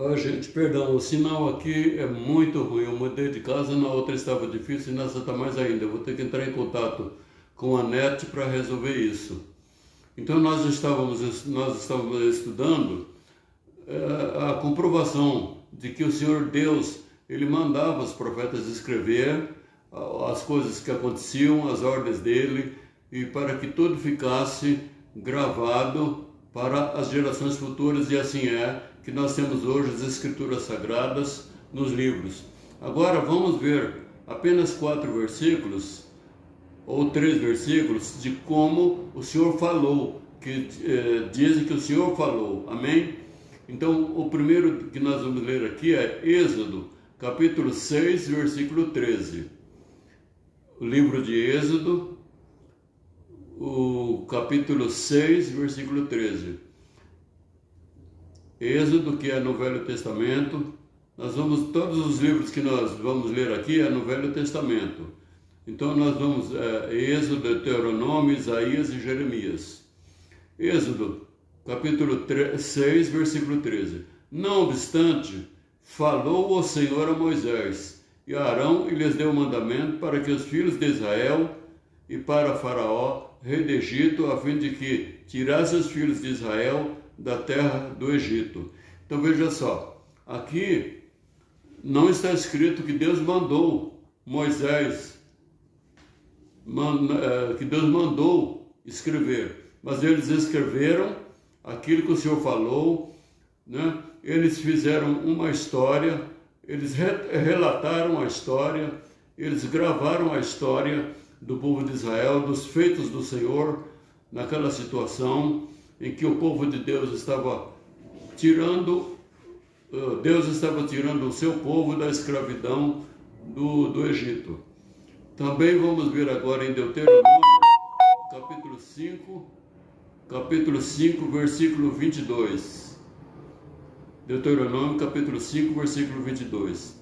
Ó, gente, perdão, o sinal aqui é muito ruim. Eu mudei de casa, na outra estava difícil e nessa está mais ainda. Eu vou ter que entrar em contato com a NET para resolver isso. Então nós estávamos estudando a comprovação de que o Senhor Deus, Ele mandava os profetas escrever as coisas que aconteciam, as ordens dele, e para que tudo ficasse gravado para as gerações futuras, e assim é que nós temos hoje as Escrituras Sagradas nos livros. Agora vamos ver apenas 4 versículos, ou 3 versículos, de como o Senhor falou, que dizem que o Senhor falou, amém? Então, o primeiro que nós vamos ler aqui é Êxodo, capítulo 6, versículo 13. O livro de Êxodo, o capítulo 6, versículo 13. Êxodo, que é no Velho Testamento. Todos os livros que nós vamos ler aqui é no Velho Testamento. Então nós vamos Êxodo, Deuteronômio, Isaías e Jeremias. Êxodo, capítulo 6, versículo 13. Não obstante, falou o Senhor a Moisés e a Arão, e lhes deu o mandamento para que os filhos de Israel e para Faraó, rei do Egito, a fim de que tirasse os filhos de Israel da terra do Egito. Então veja só, aqui não está escrito que Deus mandou Moisés, que Deus mandou escrever, mas eles escreveram aquilo que o Senhor falou, né? Eles fizeram uma história, eles relataram a história, eles gravaram a história do povo de Israel, dos feitos do Senhor, naquela situação em que o povo de Deus estava tirando o seu povo da escravidão do Egito. Também vamos ver agora em Deuteronômio, capítulo 5, versículo 22. Deuteronômio, capítulo 5, versículo 22.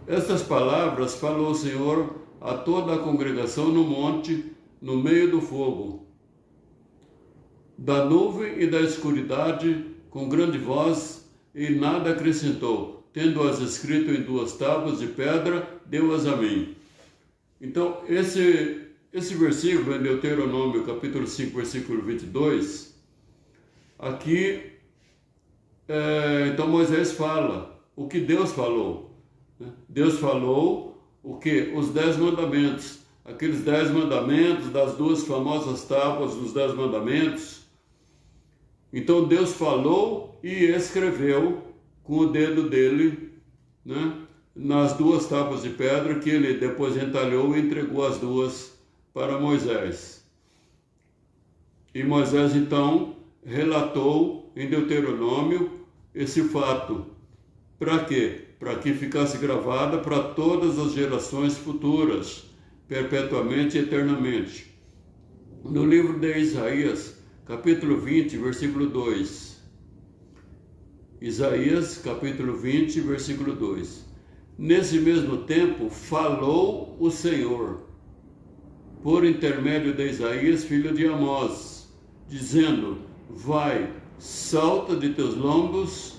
Estas palavras falou o Senhor a toda a congregação no monte, no meio do fogo, da nuvem e da escuridade, com grande voz, e nada acrescentou. Tendo-as escrito em 2 tábuas de pedra, deu-as a mim. Então, esse versículo em Deuteronômio, capítulo 5, versículo 22, aqui, então Moisés fala o que Deus falou. Deus falou o que? Os 10 mandamentos. Aqueles 10 mandamentos, das 2 famosas tábuas dos 10 mandamentos. Então Deus falou e escreveu com o dedo dele, né, nas 2 tábuas de pedra, que ele depois entalhou e entregou as 2 para Moisés. E Moisés então relatou em Deuteronômio esse fato. Para quê? Para que ficasse gravada para todas as gerações futuras, perpetuamente e eternamente. No livro de Isaías, capítulo 20, versículo 2. Isaías, capítulo 20, versículo 2. Nesse mesmo tempo, falou o Senhor, por intermédio de Isaías, filho de Amós, dizendo: vai, salta de teus lombos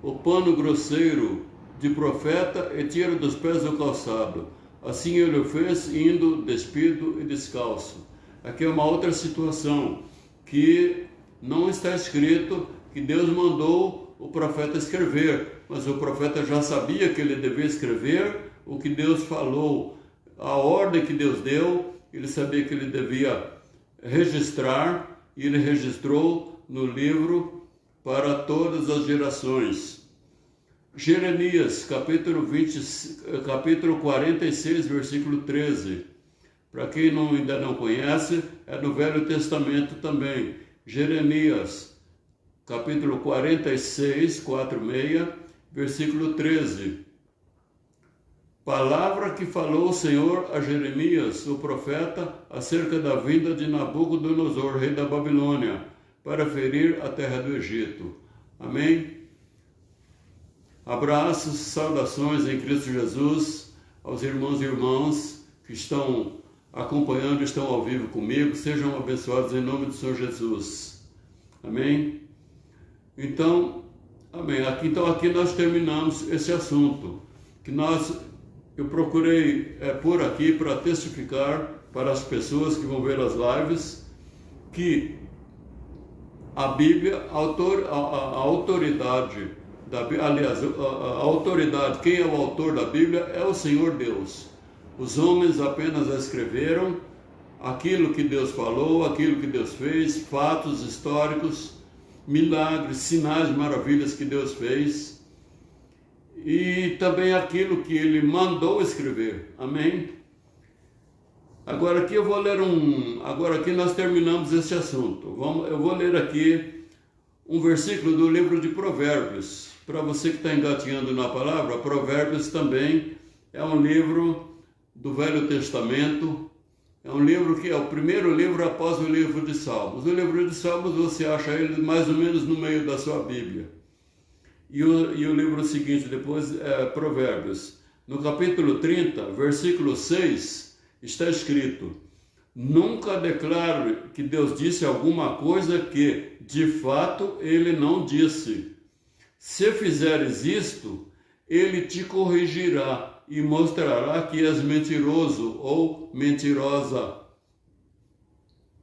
o pano grosseiro de profeta e tira dos pés do calçado. Assim ele o fez, indo despido e descalço. Aqui é uma outra situação, que não está escrito que Deus mandou o profeta escrever, mas o profeta já sabia que ele devia escrever o que Deus falou, a ordem que Deus deu, ele sabia que ele devia registrar, e ele registrou no livro para todas as gerações. Jeremias, capítulo 46, versículo 13. Para quem ainda não conhece, é no Velho Testamento também. Jeremias, capítulo 46, 4:6, versículo 13. Palavra que falou o Senhor a Jeremias, o profeta, acerca da vinda de Nabucodonosor, rei da Babilônia, para ferir a terra do Egito. Amém? Abraços, saudações em Cristo Jesus aos irmãos e irmãs que estão acompanhando, estão ao vivo comigo. Sejam abençoados em nome do Senhor Jesus. Amém? Então, Amém. Então aqui nós terminamos esse assunto, que eu procurei por aqui para testificar para as pessoas que vão ver as lives, que a Bíblia, a autoridade da Bíblia, aliás, a autoridade, quem é o autor da Bíblia é o Senhor Deus. Os homens apenas escreveram aquilo que Deus falou, aquilo que Deus fez, fatos históricos, milagres, sinais, maravilhas que Deus fez, e também aquilo que Ele mandou escrever. Amém? Agora aqui eu vou ler agora aqui nós terminamos esse assunto. Eu vou ler aqui um versículo do livro de Provérbios. Para você que está engatinhando na palavra, Provérbios também é um livro do Velho Testamento. É um livro que é o primeiro livro após o livro de Salmos. O livro de Salmos você acha ele mais ou menos no meio da sua Bíblia. E o livro seguinte depois é Provérbios. No capítulo 30, versículo 6, está escrito: nunca declare que Deus disse alguma coisa que, de fato, Ele não disse. Se fizeres isto, Ele te corrigirá e mostrará que és mentiroso ou mentirosa.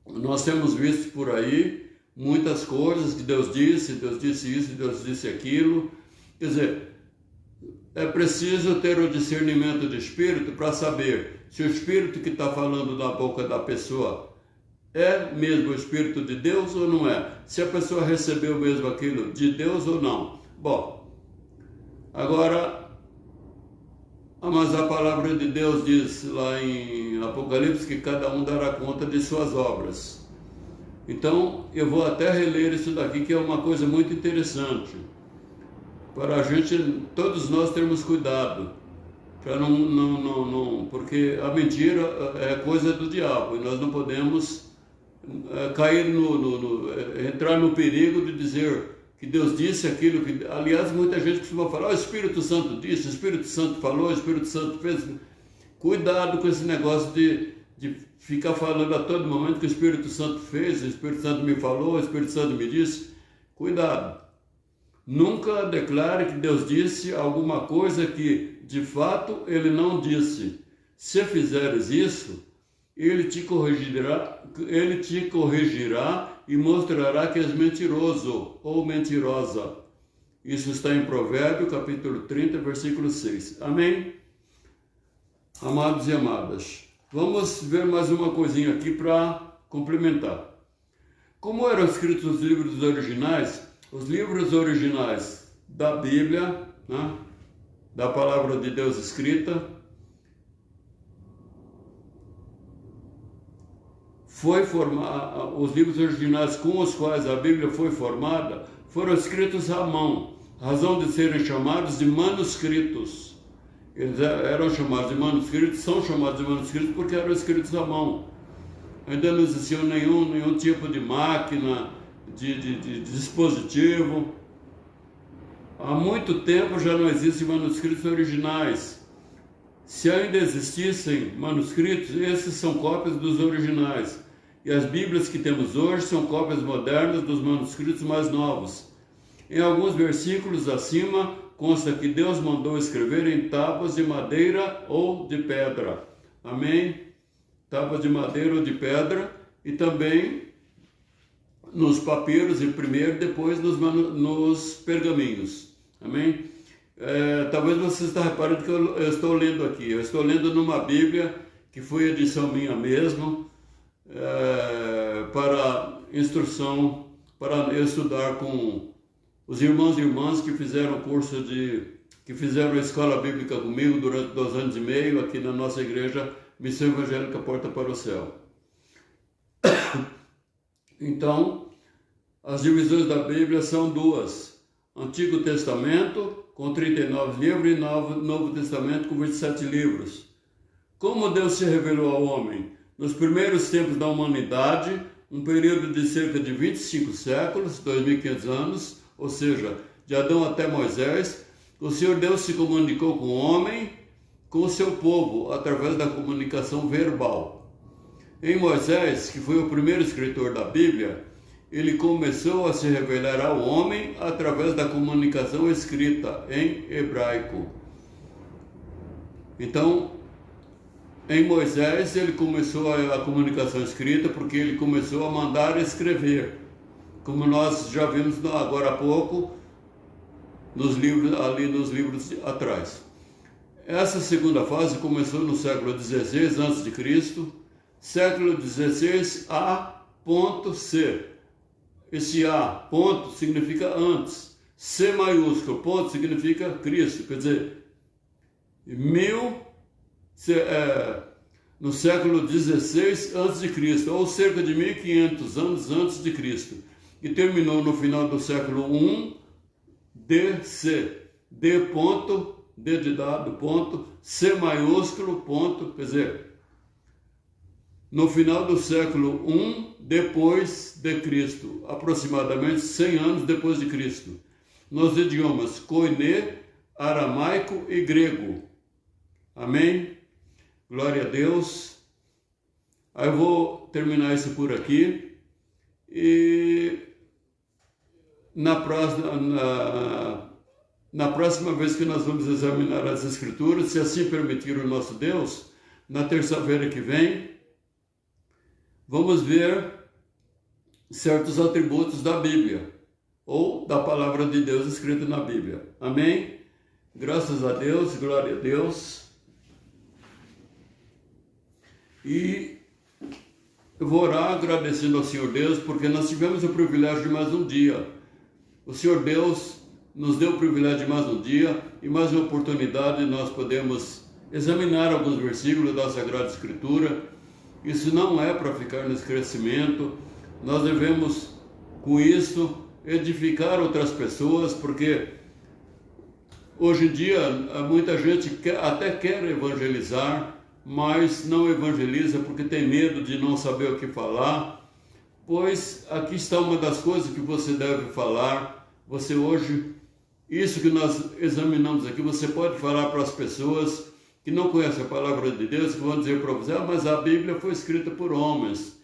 Nós temos visto por aí muitas coisas que Deus disse isso, Deus disse aquilo. Quer dizer, é preciso ter o discernimento de espírito para saber se o espírito que está falando da boca da pessoa é mesmo o espírito de Deus ou não é. Se a pessoa recebeu mesmo aquilo de Deus ou não. Bom, agora, mas a palavra de Deus diz lá em Apocalipse que cada um dará conta de suas obras. Então, eu vou até reler isso daqui, que é uma coisa muito interessante. Para a gente, todos nós termos cuidado, para porque a mentira é coisa do diabo, e nós não podemos cair entrar no perigo de dizer que Deus disse aquilo que... Aliás, muita gente costuma falar: o Espírito Santo disse, o Espírito Santo falou, o Espírito Santo fez. Cuidado com esse negócio de ficar falando a todo momento que o Espírito Santo fez, o Espírito Santo me falou, o Espírito Santo me disse. Cuidado. Nunca declare que Deus disse alguma coisa que, de fato, Ele não disse. Se fizeres isso, Ele te corrigirá e mostrará que és mentiroso ou mentirosa. Isso está em Provérbios, capítulo 30, versículo 6. Amém? Amados e amadas, vamos ver mais uma coisinha aqui para complementar. Como eram escritos os livros originais? Os livros originais da Bíblia, né, da palavra de Deus escrita, os livros originais com os quais a Bíblia foi formada foram escritos à mão, razão de serem chamados de manuscritos. Eles eram chamados de manuscritos, são chamados de manuscritos porque eram escritos à mão. Ainda não existia nenhum tipo de máquina, de dispositivo. Há muito tempo já não existem manuscritos originais. Se ainda existissem manuscritos, esses são cópias dos originais. E as Bíblias que temos hoje são cópias modernas dos manuscritos mais novos. Em alguns versículos acima, consta que Deus mandou escrever em tábuas de madeira ou de pedra. Amém? Tábuas de madeira ou de pedra, e também nos papiros, em primeiro, depois nos pergaminhos. Amém? Talvez você está reparando que eu estou lendo aqui. Eu estou lendo numa Bíblia que foi edição minha mesmo, para instrução, para estudar com os irmãos e irmãs que fizeram curso que fizeram a escola bíblica comigo durante 2 anos e meio aqui na nossa igreja Missão Evangélica Porta para o Céu. Então, as divisões da Bíblia são duas: Antigo Testamento com 39 livros e Novo Testamento com 27 livros. Como Deus se revelou ao homem? Nos primeiros tempos da humanidade, um período de cerca de 25 séculos, 2.500 anos, ou seja, de Adão até Moisés, o Senhor Deus se comunicou com o homem, com o seu povo, através da comunicação verbal. Em Moisés, que foi o primeiro escritor da Bíblia, ele começou a se revelar ao homem através da comunicação escrita em hebraico. Então, em Moisés, ele começou a comunicação escrita porque ele começou a mandar escrever, como nós já vimos agora há pouco, nos livros atrás. Essa segunda fase começou no século XVI a.C., século XVI A.C. Esse A, ponto, significa antes. C maiúsculo, ponto, significa Cristo. Quer dizer, no século XVI a.C., ou cerca de 1500 anos antes de Cristo. E terminou no final do século I, DC. D ponto, D de dado, ponto, C maiúsculo, ponto, quer dizer, no final do século I depois de Cristo, aproximadamente 100 anos depois de Cristo, nos idiomas koiné, aramaico e grego. Amém? Glória a Deus. Aí eu vou terminar isso por aqui e na próxima vez que nós vamos examinar as Escrituras, se assim permitir o nosso Deus, na terça-feira que vem, vamos ver certos atributos da Bíblia, ou da palavra de Deus escrita na Bíblia. Amém? Graças a Deus, glória a Deus. E eu vou orar agradecendo ao Senhor Deus, porque nós tivemos o privilégio de mais um dia. O Senhor Deus nos deu o privilégio de mais um dia e mais uma oportunidade de nós podermos examinar alguns versículos da Sagrada Escritura. Isso não é para ficar nesse crescimento. Nós devemos, com isso, edificar outras pessoas, porque hoje em dia muita gente até quer evangelizar, mas não evangeliza porque tem medo de não saber o que falar. Pois aqui está uma das coisas que você deve falar. Você hoje, isso que nós examinamos aqui, você pode falar para as pessoas que não conhecem a palavra de Deus, que vão dizer para você, mas a Bíblia foi escrita por homens.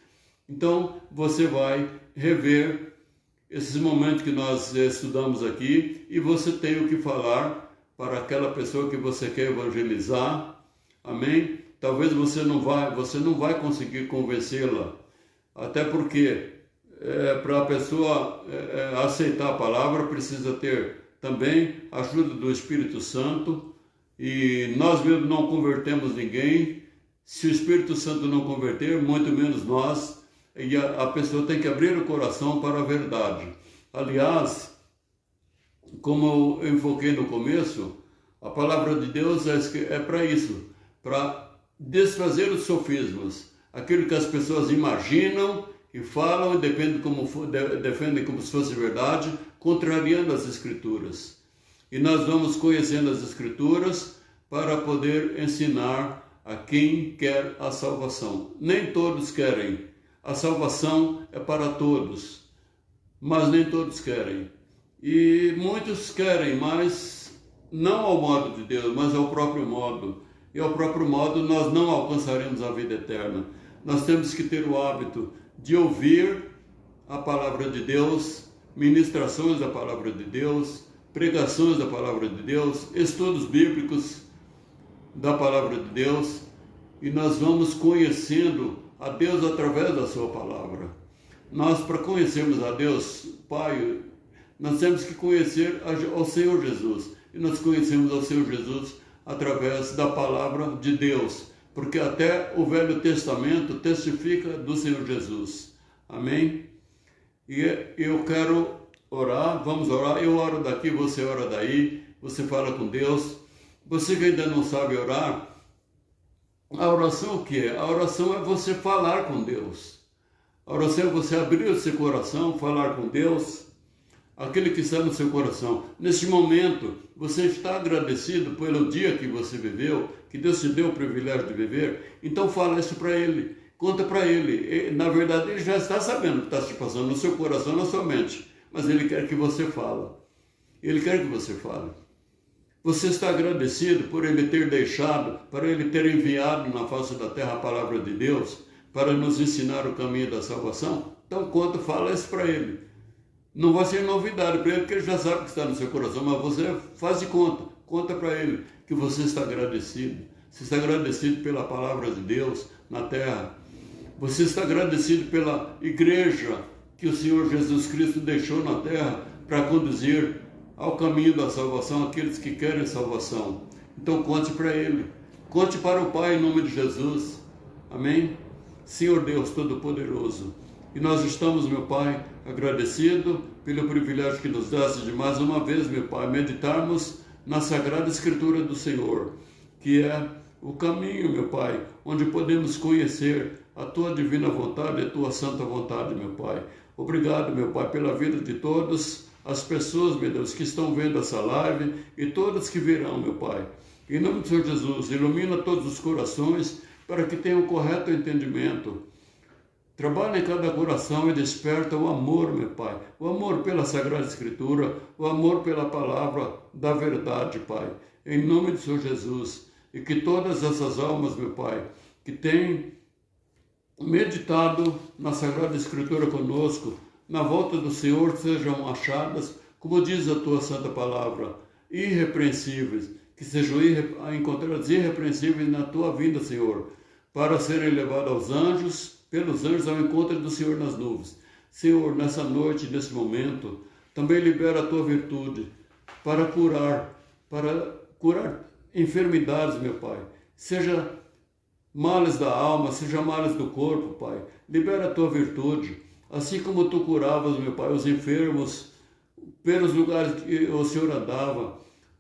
Então, você vai rever esses momentos que nós estudamos aqui e você tem o que falar para aquela pessoa que você quer evangelizar. Amém? Talvez você não vai conseguir convencê-la, até porque para a pessoa aceitar a palavra precisa ter também a ajuda do Espírito Santo, e nós mesmos não convertemos ninguém. Se o Espírito Santo não converter, muito menos nós, e a pessoa tem que abrir o coração para a verdade. Aliás, como eu enfoquei no começo, a palavra de Deus é para isso, para desfazer os sofismas, aquilo que as pessoas imaginam e falam e defendem como se fosse verdade, contrariando as Escrituras. E nós vamos conhecendo as Escrituras para poder ensinar a quem quer a salvação. Nem todos querem. A salvação é para todos, mas nem todos querem. E muitos querem, mas não ao modo de Deus, mas ao próprio modo. E ao próprio modo nós não alcançaremos a vida eterna. Nós temos que ter o hábito de ouvir a palavra de Deus, ministrações da palavra de Deus, pregações da palavra de Deus, estudos bíblicos da palavra de Deus, e nós vamos conhecendo a Deus através da sua palavra. Nós, para conhecermos a Deus Pai, nós temos que conhecer ao Senhor Jesus, e nós conhecemos ao Senhor Jesus através da palavra de Deus, porque até o Velho Testamento testifica do Senhor Jesus. Amém? E eu quero orar, vamos orar. Eu oro daqui, você ora daí, você fala com Deus. Você que ainda não sabe orar, a oração o que é? A oração é você falar com Deus. A oração é você abrir o seu coração, falar com Deus, aquele que está no seu coração. Neste momento, você está agradecido pelo dia que você viveu, que Deus te deu o privilégio de viver? Então fala isso para Ele, conta para Ele. Na verdade, Ele já está sabendo o que está se passando no seu coração, na sua mente, mas Ele quer que você fale. Ele quer que você fale. Você está agradecido por Ele ter deixado, para Ele ter enviado na face da terra a palavra de Deus, para nos ensinar o caminho da salvação? Então conta, fala isso para ele. Não vai ser novidade para ele, porque ele já sabe que está no seu coração, mas você faz de conta. Conta para ele que você está agradecido. Você está agradecido pela palavra de Deus na terra. Você está agradecido pela igreja que o Senhor Jesus Cristo deixou na terra para conduzir ao caminho da salvação aqueles que querem salvação. Então conte para ele. Conte para o Pai em nome de Jesus. Amém? Senhor Deus Todo-Poderoso. E nós estamos, meu Pai, agradecido pelo privilégio que nos dás de mais uma vez, meu Pai, meditarmos na Sagrada Escritura do Senhor, que é o caminho, meu Pai, onde podemos conhecer a Tua divina vontade e a Tua santa vontade, meu Pai. Obrigado, meu Pai, pela vida de todas as pessoas, meu Deus, que estão vendo essa live e todas que virão, meu Pai. Em nome do Senhor Jesus, ilumina todos os corações para que tenham correto entendimento. Trabalha em cada coração e desperta o amor, meu Pai. O amor pela Sagrada Escritura, o amor pela palavra da verdade, Pai. Em nome do Senhor Jesus. E que todas essas almas, meu Pai, que têm meditado na Sagrada Escritura conosco, na volta do Senhor, sejam achadas, como diz a Tua Santa Palavra, irrepreensíveis, que sejam encontradas irrepreensíveis na Tua vinda, Senhor, para serem levadas aos anjos, pelos anjos ao encontro do Senhor nas nuvens. Senhor, nessa noite, nesse momento, também libera a Tua virtude para curar enfermidades, meu Pai. Seja males da alma, seja males do corpo, Pai. Libera a Tua virtude, assim como Tu curavas, meu Pai, os enfermos pelos lugares que o Senhor andava.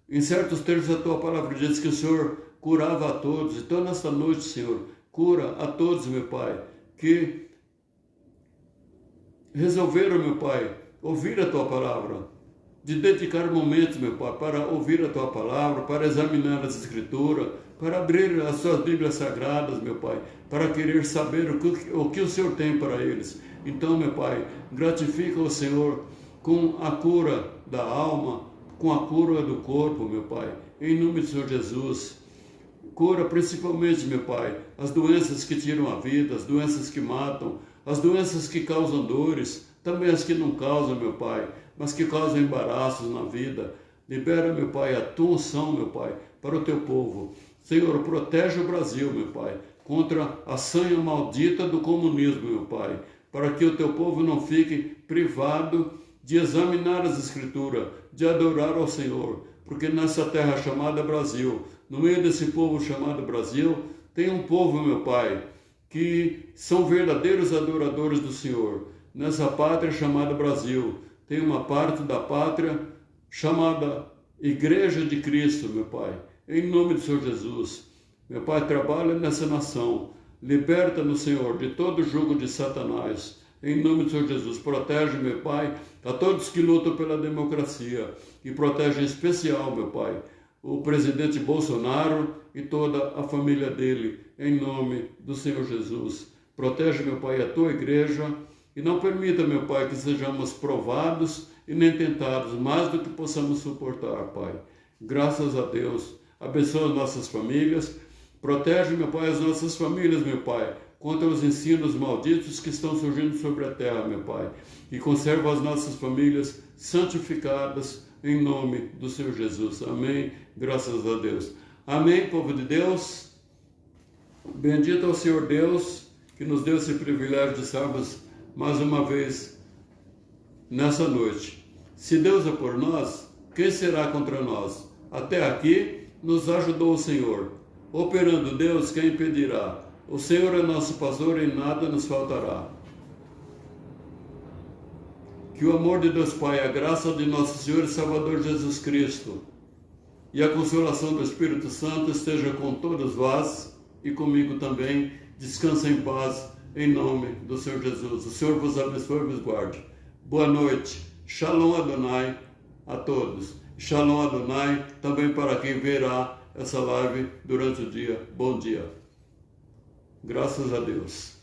Em certos termos a Tua palavra diz que o Senhor curava a todos. Então, nesta noite, Senhor, cura a todos, meu Pai, que resolveram, meu Pai, ouvir a Tua palavra, de dedicar momentos, meu Pai, para ouvir a Tua palavra, para examinar as Escrituras, para abrir as Suas Bíblias Sagradas, meu Pai, para querer saber o que o Senhor tem para eles. Então, meu Pai, gratifica o Senhor com a cura da alma, com a cura do corpo, meu Pai, em nome do Senhor Jesus. Cura principalmente, meu Pai, as doenças que tiram a vida, as doenças que matam, as doenças que causam dores, também as que não causam, meu Pai, mas que causam embaraços na vida. Libera, meu Pai, a Tua unção, meu Pai, para o Teu povo. Senhor, protege o Brasil, meu Pai, contra a sanha maldita do comunismo, meu Pai, para que o Teu povo não fique privado de examinar as Escrituras, de adorar ao Senhor, porque nessa terra chamada Brasil, no meio desse povo chamado Brasil, tem um povo, meu Pai, que são verdadeiros adoradores do Senhor. Nessa pátria chamada Brasil, tem uma parte da pátria chamada Igreja de Cristo, meu Pai. Em nome do Senhor Jesus, meu Pai, trabalha nessa nação. Liberta-nos, Senhor, de todo jugo de Satanás. Em nome do Senhor Jesus, protege, meu Pai, a todos que lutam pela democracia. E protege em especial, meu Pai, o presidente Bolsonaro e toda a família dele, em nome do Senhor Jesus. Protege, meu Pai, a Tua igreja e não permita, meu Pai, que sejamos provados e nem tentados mais do que possamos suportar, Pai. Graças a Deus. Abençoa as nossas famílias. Protege, meu Pai, as nossas famílias, meu Pai, contra os ensinos malditos que estão surgindo sobre a terra, meu Pai. E conserva as nossas famílias santificadas, em nome do Senhor Jesus. Amém. Graças a Deus. Amém, povo de Deus. Bendito é o Senhor Deus, que nos deu esse privilégio de estarmos mais uma vez nessa noite. Se Deus é por nós, quem será contra nós? Até aqui nos ajudou o Senhor. Operando Deus, quem impedirá? O Senhor é nosso pastor e nada nos faltará. Que o amor de Deus Pai, a graça de nosso Senhor e Salvador Jesus Cristo e a consolação do Espírito Santo esteja com todos vós e comigo também. Descansa em paz, em nome do Senhor Jesus. O Senhor vos abençoe e vos guarde. Boa noite. Shalom Adonai a todos. Shalom Adonai também para quem verá essa live durante o dia. Bom dia. Graças a Deus.